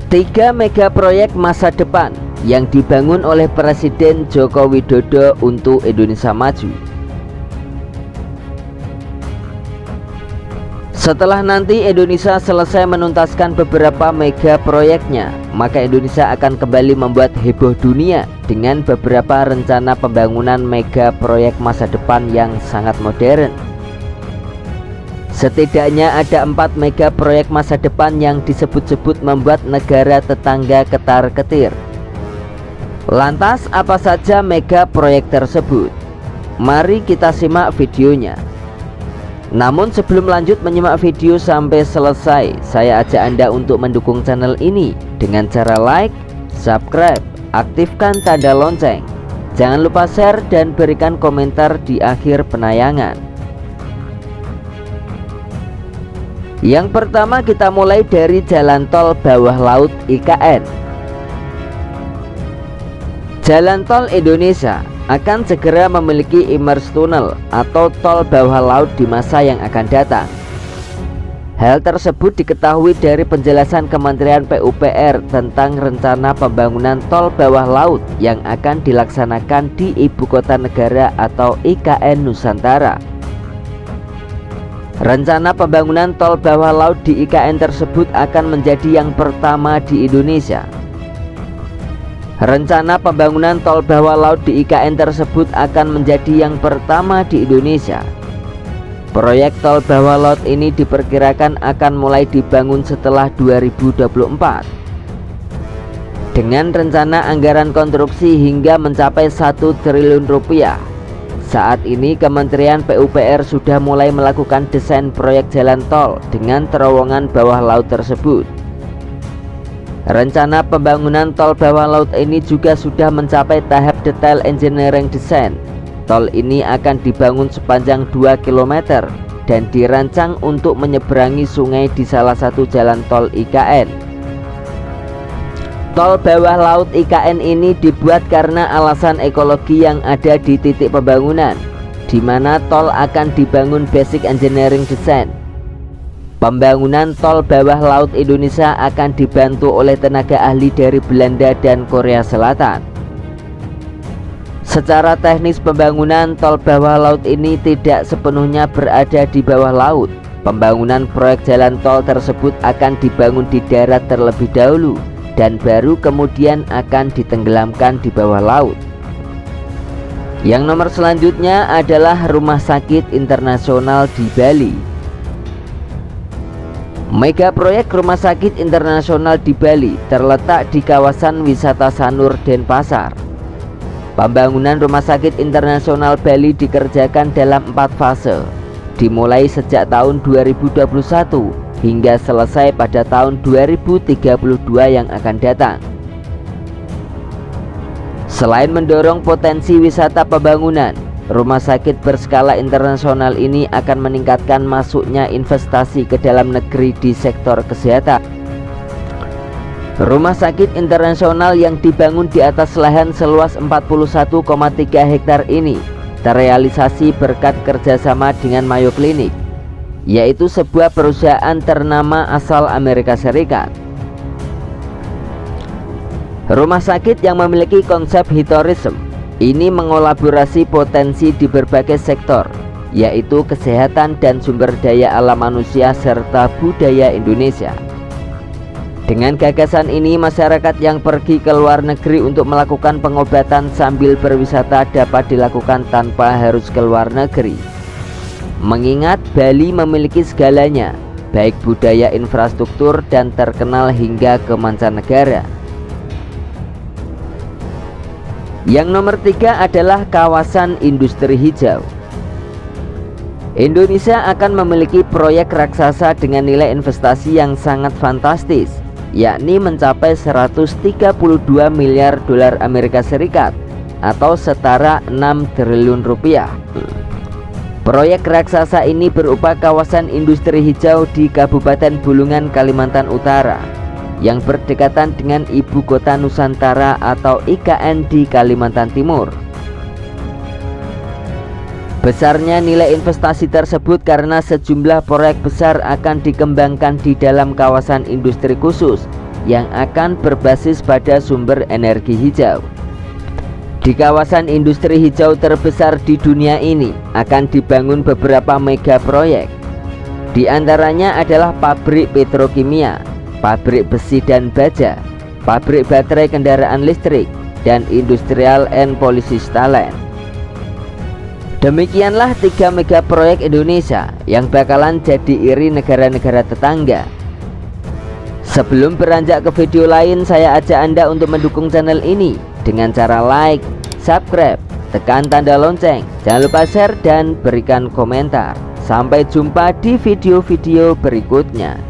Tiga mega proyek masa depan yang dibangun oleh Presiden Joko Widodo untuk Indonesia Maju. Setelah nanti Indonesia selesai menuntaskan beberapa mega proyeknya, maka Indonesia akan kembali membuat heboh dunia dengan beberapa rencana pembangunan mega proyek masa depan yang sangat modern. Setidaknya ada 4 mega proyek masa depan yang disebut-sebut membuat negara tetangga ketar-ketir. Lantas apa saja mega proyek tersebut? Mari kita simak videonya. Namun sebelum lanjut menyimak video sampai selesai, saya ajak Anda untuk mendukung channel ini dengan cara like, subscribe, aktifkan tanda lonceng. Jangan lupa share dan berikan komentar di akhir penayangan. Yang pertama kita mulai dari jalan tol bawah laut IKN. Jalan tol Indonesia akan segera memiliki immersed tunnel atau tol bawah laut di masa yang akan datang. Hal tersebut diketahui dari penjelasan Kementerian PUPR tentang rencana pembangunan tol bawah laut yang akan dilaksanakan di Ibu Kota Negara atau IKN Nusantara. Rencana pembangunan tol bawah laut di IKN tersebut akan menjadi yang pertama di Indonesia. Rencana pembangunan tol bawah laut di IKN tersebut akan menjadi yang pertama di Indonesia. Proyek tol bawah laut ini diperkirakan akan mulai dibangun setelah 2024. Dengan rencana anggaran konstruksi hingga mencapai 1 triliun rupiah. Saat ini Kementerian PUPR sudah mulai melakukan desain proyek jalan tol dengan terowongan bawah laut tersebut. Rencana pembangunan tol bawah laut ini juga sudah mencapai tahap detail engineering design. Tol ini akan dibangun sepanjang 2 km dan dirancang untuk menyeberangi sungai di salah satu jalan tol IKN. Tol bawah laut IKN ini dibuat karena alasan ekologi yang ada di titik pembangunan, di mana tol akan dibangun basic engineering design. Pembangunan tol bawah laut Indonesia akan dibantu oleh tenaga ahli dari Belanda dan Korea Selatan. Secara teknis pembangunan tol bawah laut ini tidak sepenuhnya berada di bawah laut. Pembangunan proyek jalan tol tersebut akan dibangun di darat terlebih dahulu dan baru kemudian akan ditenggelamkan di bawah laut. Yang nomor selanjutnya adalah Rumah Sakit Internasional di Bali. Mega proyek Rumah Sakit Internasional di Bali terletak di kawasan wisata Sanur, Denpasar. Pembangunan Rumah Sakit Internasional Bali dikerjakan dalam 4 fase, dimulai sejak tahun 2021 hingga selesai pada tahun 2032 yang akan datang. Selain mendorong potensi wisata pembangunan, rumah sakit berskala internasional ini akan meningkatkan masuknya investasi ke dalam negeri di sektor kesehatan. Rumah sakit internasional yang dibangun di atas lahan seluas 41,3 hektar ini terrealisasi berkat kerjasama dengan Mayo Clinic, yaitu sebuah perusahaan ternama asal Amerika Serikat. Rumah sakit yang memiliki konsep hitorism ini mengolaborasi potensi di berbagai sektor, yaitu kesehatan dan sumber daya alam manusia serta budaya Indonesia. Dengan gagasan ini, masyarakat yang pergi ke luar negeri untuk melakukan pengobatan sambil berwisata dapat dilakukan tanpa harus ke luar negeri. Mengingat Bali memiliki segalanya, baik budaya, infrastruktur, dan terkenal hingga ke mancanegara. Yang nomor 3 adalah kawasan industri hijau. Indonesia akan memiliki proyek raksasa dengan nilai investasi yang sangat fantastis, yakni mencapai 132 miliar dolar Amerika Serikat atau setara 6 triliun rupiah. Proyek raksasa ini berupa kawasan industri hijau di Kabupaten Bulungan, Kalimantan Utara, yang berdekatan dengan Ibu Kota Nusantara atau IKN di Kalimantan Timur. Besarnya nilai investasi tersebut karena sejumlah proyek besar akan dikembangkan di dalam kawasan industri khusus yang akan berbasis pada sumber energi hijau. Di kawasan industri hijau terbesar di dunia ini akan dibangun beberapa mega proyek. Di antaranya adalah pabrik petrokimia, pabrik besi dan baja, pabrik baterai kendaraan listrik, dan industrial and polystyrene. Demikianlah 3 mega proyek Indonesia yang bakalan jadi iri negara-negara tetangga. Sebelum beranjak ke video lain, saya ajak Anda untuk mendukung channel ini dengan cara like, subscribe, tekan tanda lonceng, jangan lupa share dan berikan komentar. Sampai jumpa di video-video berikutnya.